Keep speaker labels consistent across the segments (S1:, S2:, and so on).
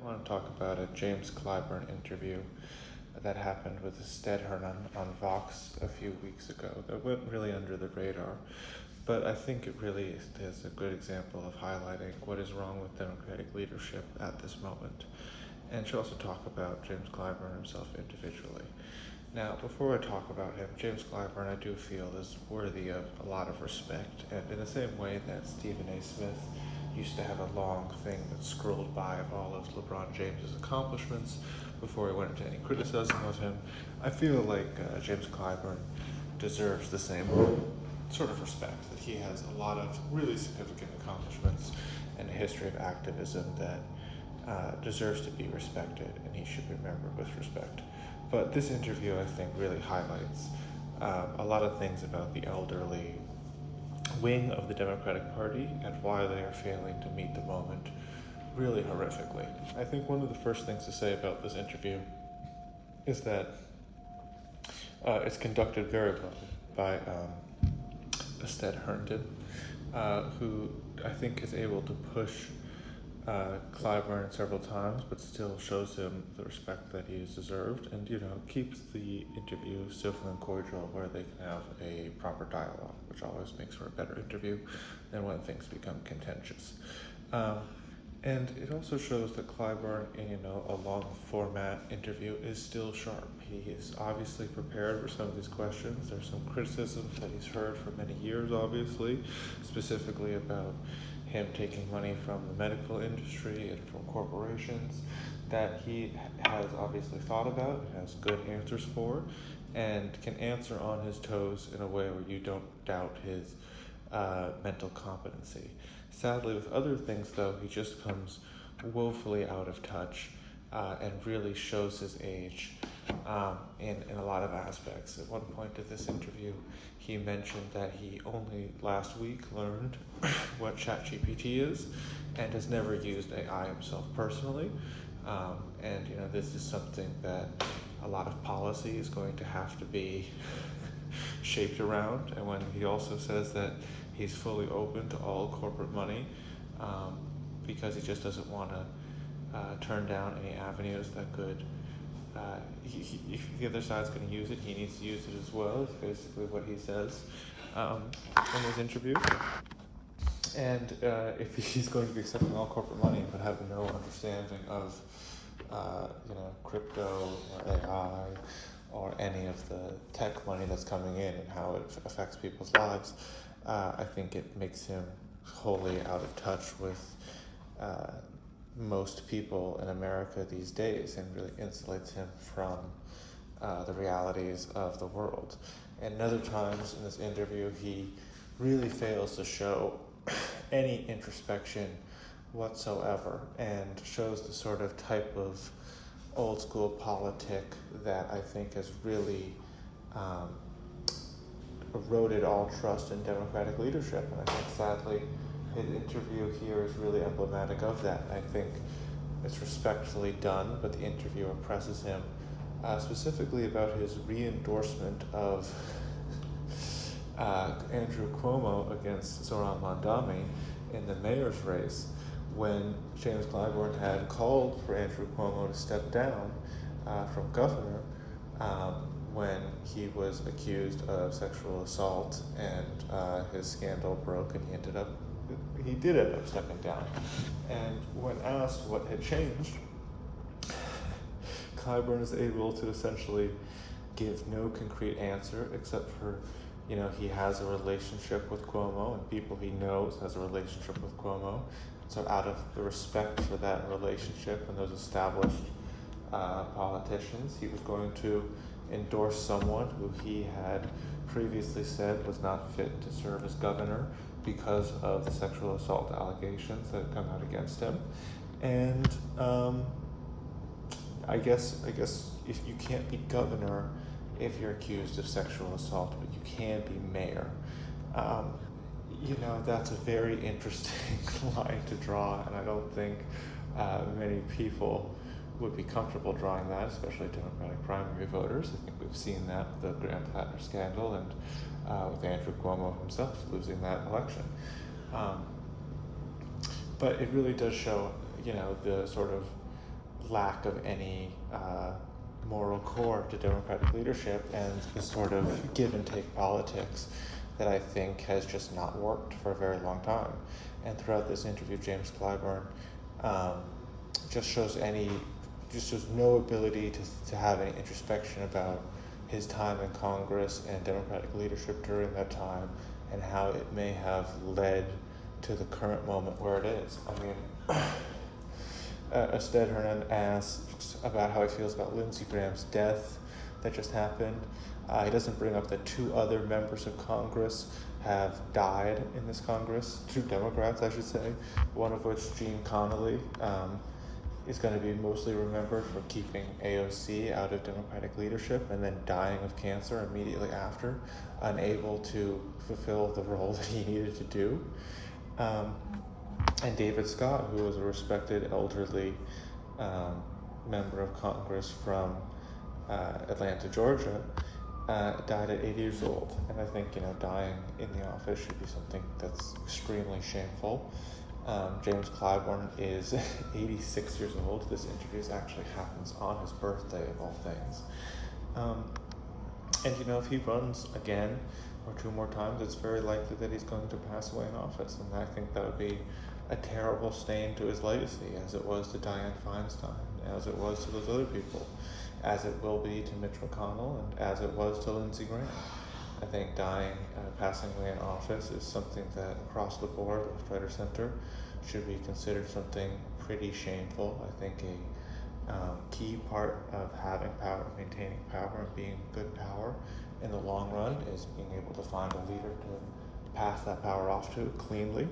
S1: want to talk about a James Clyburn interview that happened with Stedhern on Vox a few weeks ago that went really under the radar. But I think it really is a good example of highlighting what is wrong with Democratic leadership at this moment. And should also talk about James Clyburn himself individually. Now, before I talk about him, James Clyburn I do feel is worthy of a lot of respect, and in the same way that Stephen A. Smith used to have a long thing that scrolled by of all of LeBron James's accomplishments before he went into any criticism of him, I feel like James Clyburn deserves the same sort of respect, that he has a lot of really significant accomplishments and a history of activism that deserves to be respected, and he should be remembered with respect. But this interview, I think, really highlights a lot of things about the elderly wing of the Democratic Party and why they are failing to meet the moment really horrifically. I think one of the first things to say about this interview is that it's conducted very well by Stedhern, who I think is able to push Clyburn several times, but still shows him the respect that he has deserved, and keeps the interview civil and cordial, where they can have a proper dialogue, which always makes for a better interview than when things become contentious. And it also shows that Clyburn, in a long format interview, is still sharp. He is obviously prepared for some of these questions. There's some criticisms that he's heard for many years, obviously, specifically about him taking money from the medical industry and from corporations, that he has obviously thought about, has good answers for, and can answer on his toes in a way where you don't doubt his mental competency. Sadly, with other things, though, he just comes woefully out of touch and really shows his age in a lot of aspects. At one point of this interview, he mentioned that he only last week learned what ChatGPT is and has never used AI himself personally. And this is something that a lot of policy is going to have to be shaped around. And when he also says that he's fully open to all corporate money because he just doesn't want to turn down any avenues that could, if the other side's going to use it, he needs to use it as well, is basically what he says in his interview. And if he's going to be accepting all corporate money but have no understanding of crypto or AI or any of the tech money that's coming in and how it affects people's lives, I think it makes him wholly out of touch with most people in America these days, and really insulates him from the realities of the world. And other times in this interview, he really fails to show any introspection whatsoever, and shows the sort of type of old school politic that I think has really eroded all trust in Democratic leadership. And I think, sadly, his interview here is really emblematic of that. I think it's respectfully done, but the interviewer presses him specifically about his re-endorsement of Andrew Cuomo against Zoran Mandami in the mayor's race, when James Clyburn had called for Andrew Cuomo to step down from governor when he was accused of sexual assault, and his scandal broke, and he did end up stepping down. And when asked what had changed, Clyburn is able to essentially give no concrete answer, except for, he has a relationship with Cuomo, and people he knows has a relationship with Cuomo. So out of the respect for that relationship and those established politicians, he was going to endorse someone who he had previously said was not fit to serve as governor because of the sexual assault allegations that had come out against him. And I guess if you can't be governor if you're accused of sexual assault, but you can be mayor. That's a very interesting line to draw, and I don't think many people would be comfortable drawing that, especially Democratic primary voters. I think we've seen that with the Graham Plattner scandal and with Andrew Cuomo himself losing that election. But it really does show, the sort of lack of any moral core to Democratic leadership and the sort of give and take politics that I think has just not worked for a very long time. And throughout this interview, James Clyburn just shows no ability to have any introspection about his time in Congress and Democratic leadership during that time and how it may have led to the current moment where it is. I mean, Ested Hernan asks about how he feels about Lindsey Graham's death that just happened. He doesn't bring up that 2 other members of Congress have died in this Congress, 2 Democrats, I should say, one of which, Gene Connolly, is going to be mostly remembered for keeping AOC out of Democratic leadership and then dying of cancer immediately after, unable to fulfill the role that he needed to do. And David Scott, who was a respected elderly member of Congress from Atlanta, Georgia, died at 80 years old. And I think, dying in the office should be something that's extremely shameful. James Clyburn is 86 years old. This interview actually happens on his birthday, of all things. And if he runs again or 2 more times, it's very likely that he's going to pass away in office. And I think that would be a terrible stain to his legacy, as it was to Dianne Feinstein, as it was to those other people, as it will be to Mitch McConnell, and as it was to Lindsey Graham. I think passing away in office is something that across the board, left, right, or center, should be considered something pretty shameful. I think a key part of having power, maintaining power, and being good power in the long run is being able to find a leader to pass that power off to cleanly.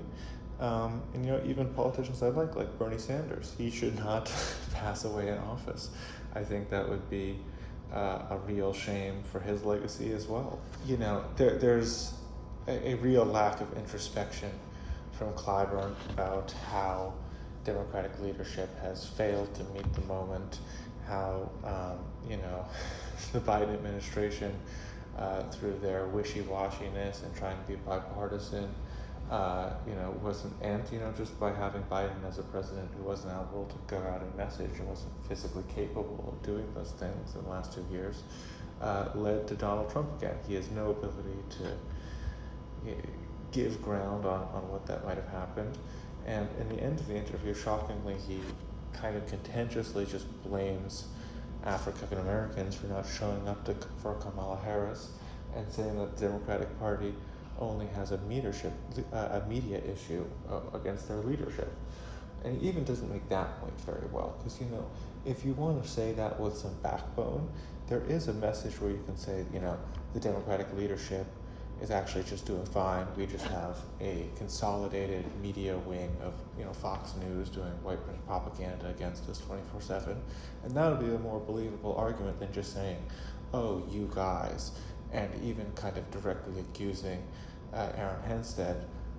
S1: And even politicians I like Bernie Sanders, he should not pass away in office. I think that would be a real shame for his legacy as well. There's a real lack of introspection from Clyburn about how Democratic leadership has failed to meet the moment, how the Biden administration, through their wishy-washiness and trying to be bipartisan, wasn't, and just by having Biden as a president who wasn't able to go out and message and wasn't physically capable of doing those things in the last 2 years, led to Donald Trump again. He has no ability to give ground on what that might have happened. And in the end of the interview, shockingly, he kind of contentiously just blames African Americans for not showing up for Kamala Harris, and saying that the Democratic Party only has a media issue against their leadership. And he even doesn't make that point very well, because if you want to say that with some backbone, there is a message where you can say, the Democratic leadership is actually just doing fine. We just have a consolidated media wing of Fox News doing white propaganda against us 24/7, and that would be a more believable argument than just saying, "Oh, you guys," and even kind of directly accusing Aaron Henstead,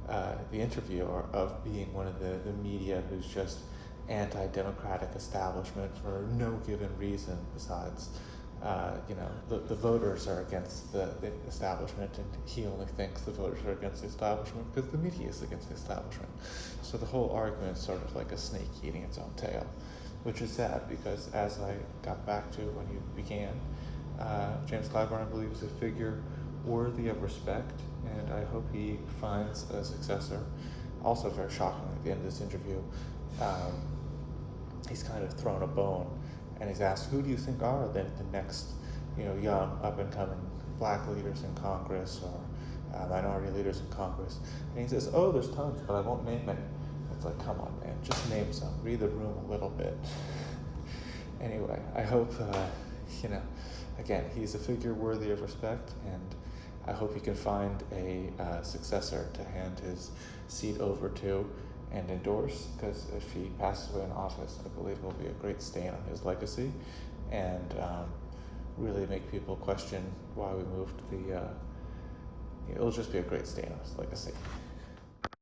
S1: the interviewer, of being one of the media who's just anti-democratic establishment for no given reason besides the voters are against the establishment, and he only thinks the voters are against the establishment because the media is against the establishment. So the whole argument is sort of like a snake eating its own tail, which is sad, because as I got back to when you began, James Clyburn, I believe, is a figure worthy of respect, and I hope he finds a successor. Also, very shocking, at the end of this interview, he's kind of thrown a bone, and he's asked, who do you think are the next young up-and-coming black leaders in Congress, or minority leaders in Congress? And he says, oh, there's tons, but I won't name any. It's like, come on, man, just name some. Read the room a little bit. Anyway, I hope, again, he's a figure worthy of respect, and I hope he can find a successor to hand his seat over to and endorse, because if he passes away in office, I believe it will be a great stain on his legacy, and really make people question why we moved it'll just be a great stain on his legacy.